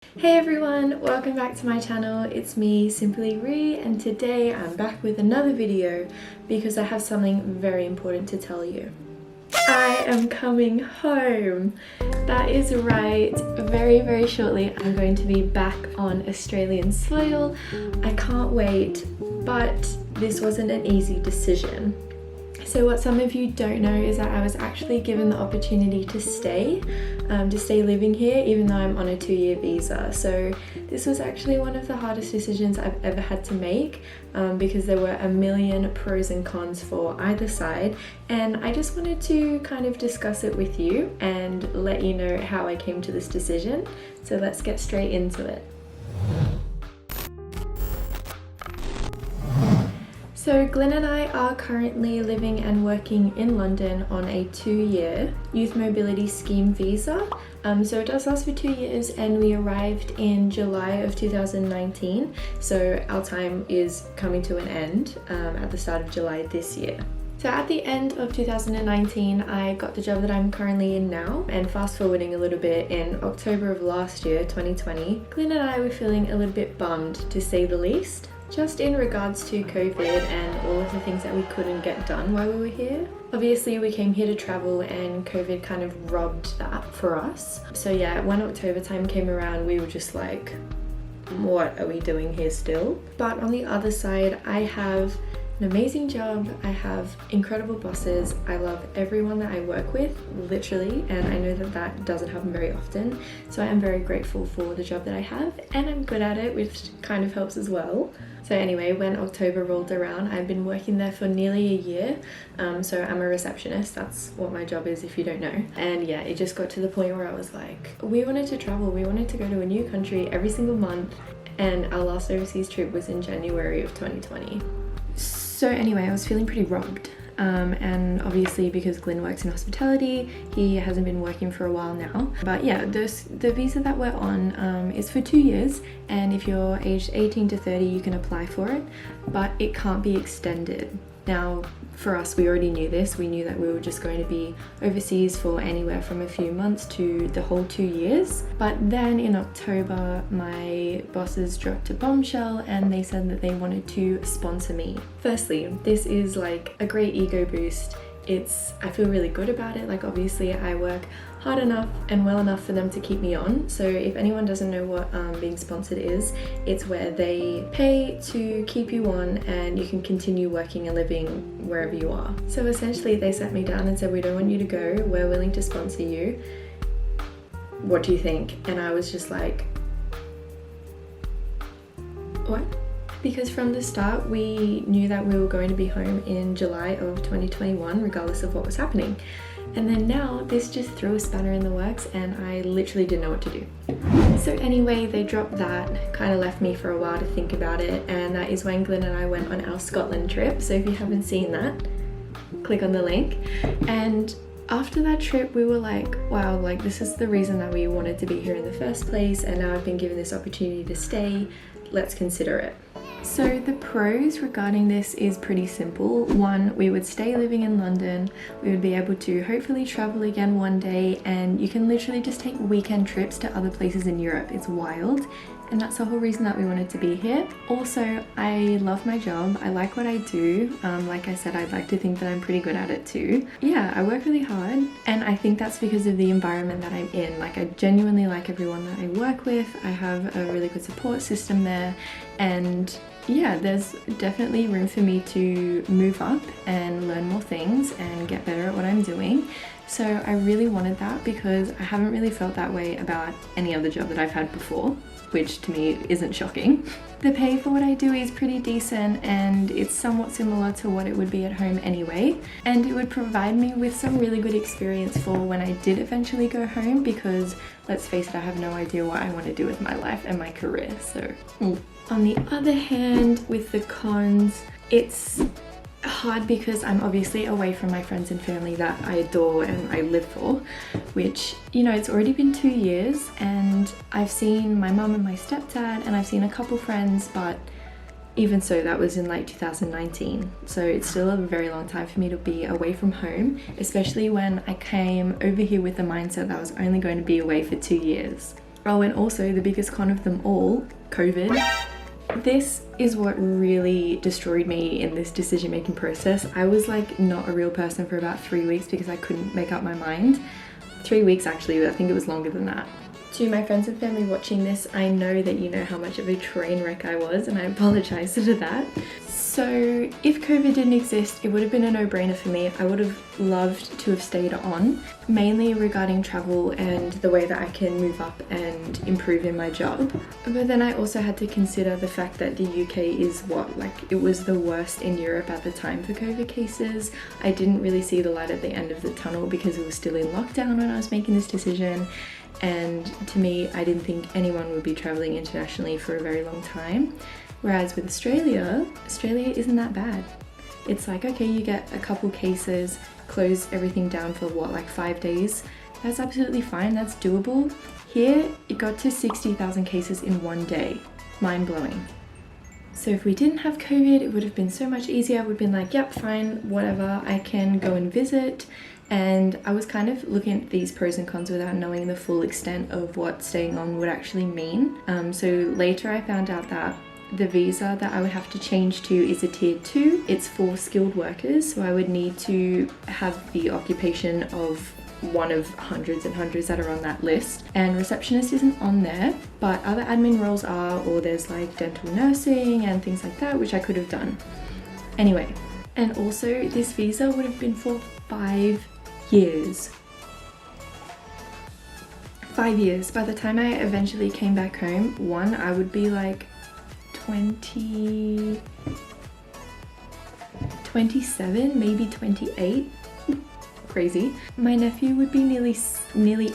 Hey everyone, welcome back to my channel. It's me, SimplyRhi, and today I'm back with another video because I have something very important to tell you. I am coming home. That is right. Very shortly I'm going to be back on Australian soil. I can't wait, but this wasn't an easy decision. So what some of you don't know is that I was actually given the opportunity to stay living here, even though I'm on a 2-year visa. So this was actually one of the hardest decisions I've ever had to make because there were a million pros and cons for either side. And I just wanted to kind of discuss it with you and let you know how I came to this decision. So let's get straight into it. So Glenn and I are currently living and working in London on a 2-year youth mobility scheme visa. So it does last for 2 years, and we arrived in July of 2019. So our time is coming to an end at the start of July this year. So at the end of 2019, I got the job that I'm currently in now, and fast forwarding a little bit, in October of last year, 2020, Glenn and I were feeling a little bit bummed, to say the least. Just in regards to COVID and all of the things that we couldn't get done while we were here. Obviously we came here to travel and COVID kind of robbed that for us. So yeah, when October time came around, we were just like, what are we doing here still? But on the other side, I have an amazing job, I have incredible bosses, I love everyone that I work with, literally, and I know that that doesn't happen very often. So I am very grateful for the job that I have, and I'm good at it, which kind of helps as well. So anyway, when October rolled around, I've been working there for nearly a year. So I'm a receptionist, that's what my job is if you don't know. And yeah, it just got to the point where I was like, we wanted to travel, we wanted to go to a new country every single month, and our last overseas trip was in January of 2020. So anyway, I was feeling pretty robbed. And obviously because Glenn works in hospitality, he hasn't been working for a while now. But yeah, the visa that we're on is for 2 years, and if you're aged 18 to 30, you can apply for it, but it can't be extended. Now, for us, we already knew this. We knew that we were just going to be overseas for anywhere from a few months to the whole 2 years. But then in October, my bosses dropped a bombshell and they said that they wanted to sponsor me. Firstly, this is like a great ego boost. I feel really good about it. Like, obviously I work hard enough and well enough for them to keep me on. So if anyone doesn't know what being sponsored is, it's where they pay to keep you on and you can continue working and living wherever you are. So essentially they sat me down and said, we don't want you to go, we're willing to sponsor you. What do you think? And I was just like, what? Because from the start we knew that we were going to be home in July of 2021 regardless of what was happening. And then now this just threw a spanner in the works and I literally didn't know what to do. So anyway, they dropped that, kind of left me for a while to think about it, and that is when Glenn and I went on our Scotland trip. So if you haven't seen that, click on the link. And after that trip we were like, wow, like this is the reason that we wanted to be here in the first place, and now I've been given this opportunity to stay, let's consider it. So the pros regarding this is pretty simple. One, we would stay living in London, we would be able to hopefully travel again one day, and you can literally just take weekend trips to other places in Europe. It's wild, and that's the whole reason that we wanted to be here. Also, I love my job, I like what I do. Like I said, I'd like to think that I'm pretty good at it too. Yeah, I work really hard, and I think that's because of the environment that I'm in. Like, I genuinely like everyone that I work with, I have a really good support system there, and yeah, there's definitely room for me to move up and learn more things and get better at what I'm doing. So I really wanted that because I haven't really felt that way about any other job that I've had before, which to me isn't shocking. The pay for what I do is pretty decent, and it's somewhat similar to what it would be at home anyway, and it would provide me with some really good experience for when I did eventually go home, because let's face it, I have no idea what I want to do with my life and my career. So on the other hand, with the cons, it's hard because I'm obviously away from my friends and family that I adore and I live for, which, you know, it's already been 2 years, and I've seen my mum and my stepdad, and I've seen a couple friends, but even so, that was in like 2019. So it's still a very long time for me to be away from home, especially when I came over here with the mindset that I was only going to be away for 2 years. Oh, and also the biggest con of them all, COVID. This is what really destroyed me in this decision-making process. I was like not a real person for about 3 weeks because I couldn't make up my mind. 3 weeks actually, I think it was longer than that. To my friends and family watching this, I know that you know how much of a train wreck I was, and I apologize for that. So if COVID didn't exist, it would have been a no-brainer for me. I would have loved to have stayed on, mainly regarding travel and the way that I can move up and improve in my job. But then I also had to consider the fact that the UK is it was the worst in Europe at the time for COVID cases. I didn't really see the light at the end of the tunnel because it was still in lockdown when I was making this decision. And to me, I didn't think anyone would be traveling internationally for a very long time. Whereas with Australia isn't that bad. It's like, okay, you get a couple cases, close everything down for what, like 5 days? That's absolutely fine, that's doable. Here, it got to 60,000 cases in 1 day. Mind blowing. So if we didn't have COVID, it would have been so much easier. I would have been like, yep, fine, whatever, I can go and visit. And I was kind of looking at these pros and cons without knowing the full extent of what staying on would actually mean. So later I found out that the visa that I would have to change to is a tier 2. It's for skilled workers, so I would need to have the occupation of one of hundreds and hundreds that are on that list. And receptionist isn't on there, but other admin roles are, or there's like dental nursing and things like that, which I could have done. Anyway, and also this visa would have been for 5 years. 5 years. By the time I eventually came back home, I would be like 27, maybe 28. Crazy. My nephew would be nearly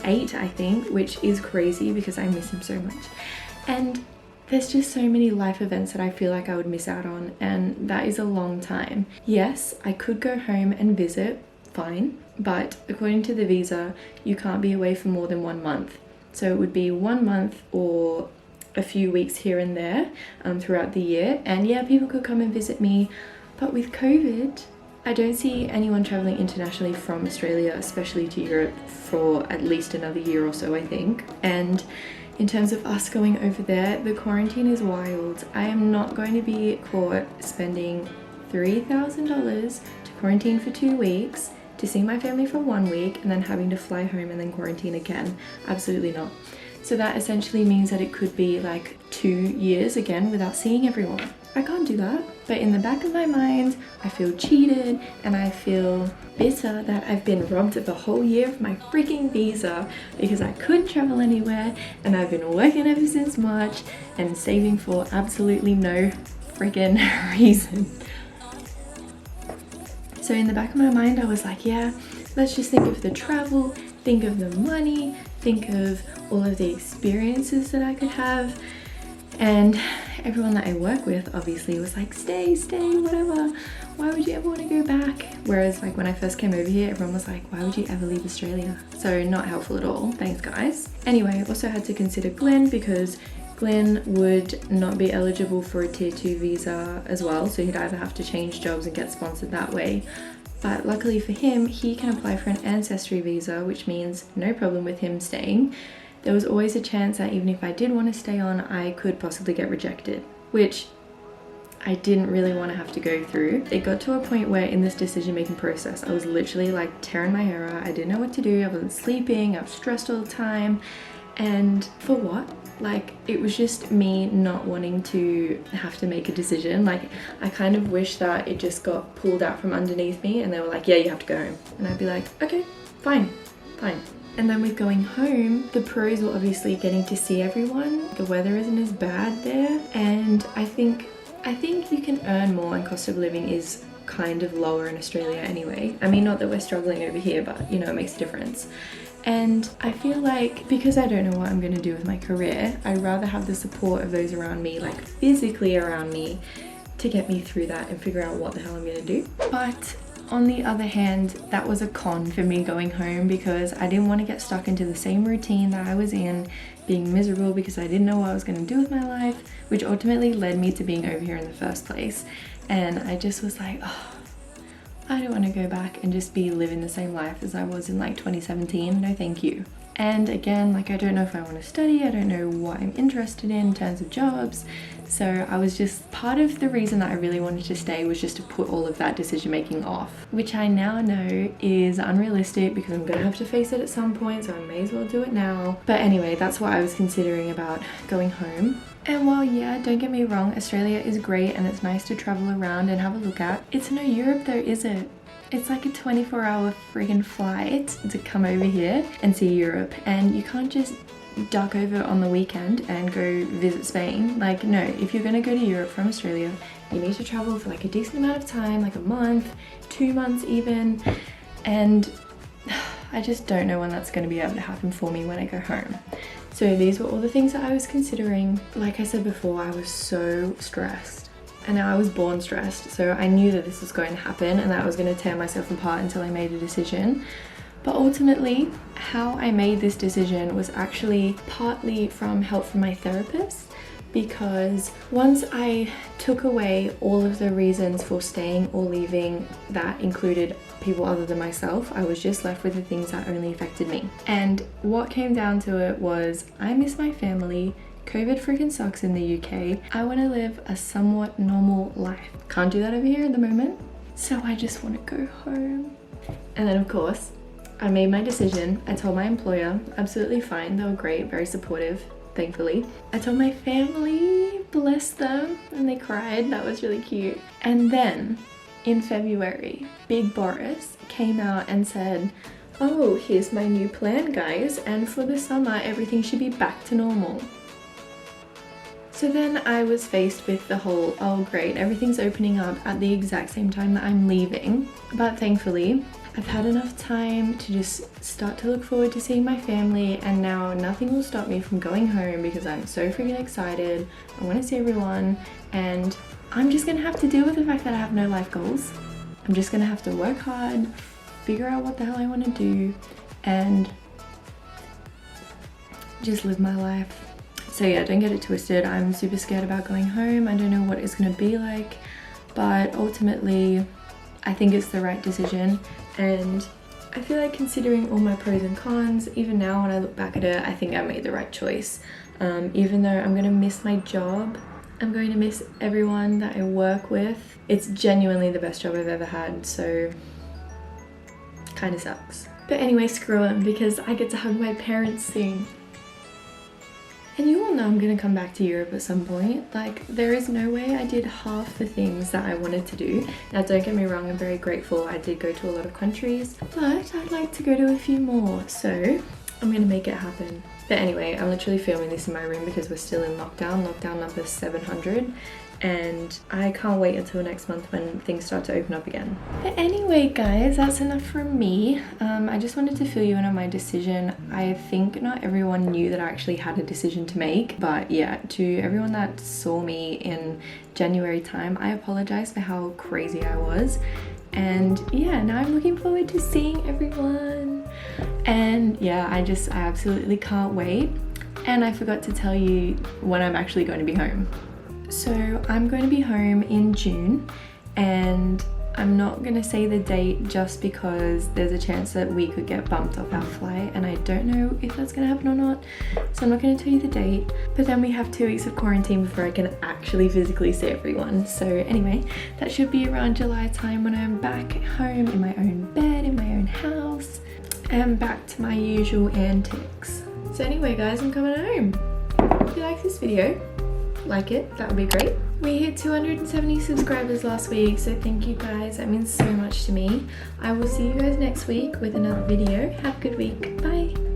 8, I think, which is crazy because I miss him so much. And there's just so many life events that I feel like I would miss out on, and that is a long time. Yes, I could go home and visit, fine, but according to the visa, you can't be away for more than 1 month. So it would be 1 month or a few weeks here and there throughout the year. And yeah, people could come and visit me, but with COVID, I don't see anyone traveling internationally from Australia, especially to Europe, for at least another year or so, I think. And in terms of us going over there, the quarantine is wild. I am not going to be caught spending $3,000 to quarantine for 2 weeks, to see my family for 1 week, and then having to fly home and then quarantine again. Absolutely not. So that essentially means that it could be like 2 years again without seeing everyone. I can't do that. But in the back of my mind, I feel cheated and I feel bitter that I've been robbed of a whole year of my freaking visa because I couldn't travel anywhere, and I've been working ever since March and saving for absolutely no freaking reason. So in the back of my mind, I was like, yeah, let's just think of the travel, think of the money, think of all of the experiences that I could have. And everyone that I work with obviously was like, stay, whatever. Why would you ever want to go back? Whereas like when I first came over here, everyone was like, why would you ever leave Australia? So not helpful at all. Thanks, guys. Anyway, I also had to consider Glenn because Glenn would not be eligible for a tier 2 visa as well. So he'd either have to change jobs and get sponsored that way. But luckily for him, he can apply for an ancestry visa, which means no problem with him staying. There was always a chance that even if I did want to stay on, I could possibly get rejected, which I didn't really want to have to go through. It got to a point where in this decision-making process, I was literally like tearing my hair out. I didn't know what to do. I wasn't sleeping. I was stressed all the time. And for what? Like, it was just me not wanting to have to make a decision. Like, I kind of wish that it just got pulled out from underneath me and they were like, yeah, you have to go home. And I'd be like, okay, fine. And then with going home, the pros were obviously getting to see everyone. The weather isn't as bad there. And I think you can earn more, and cost of living is kind of lower in Australia anyway. I mean, not that we're struggling over here, but you know, it makes a difference. And I feel like because I don't know what I'm going to do with my career, I'd rather have the support of those around me, like physically around me, to get me through that and figure out what the hell I'm going to do. But on the other hand, that was a con for me going home because I didn't want to get stuck into the same routine that I was in, being miserable because I didn't know what I was going to do with my life, which ultimately led me to being over here in the first place. And I just was like, oh, I don't want to go back and just be living the same life as I was in like 2017. No, thank you. And again, like, I don't know if I want to study, I don't know what I'm interested in terms of jobs. So I was just, part of the reason that I really wanted to stay was just to put all of that decision making off, which I now know is unrealistic because I'm gonna have to face it at some point, so I may as well do it now. But anyway, that's what I was considering about going home. And while, yeah, don't get me wrong, Australia is great and it's nice to travel around and have a look at, it's no Europe though, is it? It's like a 24-hour friggin' flight to come over here and see Europe, and you can't just duck over on the weekend and go visit Spain. Like, no, if you're gonna go to Europe from Australia, you need to travel for like a decent amount of time, like a month, 2 months even, and I just don't know when that's gonna be able to happen for me when I go home. So these were all the things that I was considering. Like I said before, I was so stressed. And now I was born stressed, so I knew that this was going to happen and that I was going to tear myself apart until I made a decision. But ultimately, how I made this decision was actually partly from help from my therapist, because once I took away all of the reasons for staying or leaving that included people other than myself, I was just left with the things that only affected me. And what came down to it was, I miss my family. COVID freaking sucks in the UK. I want to live a somewhat normal life. Can't do that over here at the moment. So I just want to go home. And then of course, I made my decision. I told my employer, absolutely fine. They were great, very supportive, thankfully. I told my family, bless them, and they cried. That was really cute. And then in February, Big Boris came out and said, oh, here's my new plan, guys. And for the summer, everything should be back to normal. So then I was faced with the whole, oh great, everything's opening up at the exact same time that I'm leaving. But thankfully, I've had enough time to just start to look forward to seeing my family, and now nothing will stop me from going home because I'm so freaking excited. I want to see everyone, and I'm just gonna have to deal with the fact that I have no life goals. I'm just gonna have to work hard, figure out what the hell I want to do, and just live my life. So yeah, don't get it twisted. I'm super scared about going home. I don't know what it's gonna be like, but ultimately, I think it's the right decision. And I feel like, considering all my pros and cons, even now when I look back at it, I think I made the right choice. Even though I'm gonna miss my job, I'm going to miss everyone that I work with. It's genuinely the best job I've ever had, so kind of sucks. But anyway, screw them, because I get to hug my parents soon. And you all know I'm gonna come back to Europe at some point. Like, there is no way I did half the things that I wanted to do. Now, don't get me wrong, I'm very grateful. I did go to a lot of countries, but I'd like to go to a few more. So I'm gonna make it happen. But anyway, I'm literally filming this in my room because we're still in lockdown number 700. And I can't wait until next month when things start to open up again. But anyway guys, that's enough from me. I just wanted to fill you in on my decision. I think not everyone knew that I actually had a decision to make, but yeah, to everyone that saw me in January time, I apologize for how crazy I was. And yeah, now I'm looking forward to seeing everyone. And yeah, I absolutely can't wait. And I forgot to tell you when I'm actually going to be home. So I'm going to be home in June, and I'm not going to say the date just because there's a chance that we could get bumped off our flight, and I don't know if that's going to happen or not, so I'm not going to tell you the date. But then we have 2 weeks of quarantine before I can actually physically see everyone. So anyway, that should be around July time when I'm back home in my own bed, in my own house, and back to my usual antics. So anyway guys, I'm coming home. If you like this video, like it, that would be great. We hit 270 subscribers last week, so thank you guys, that means so much to me. I will see you guys next week with another video. Have a good week, bye.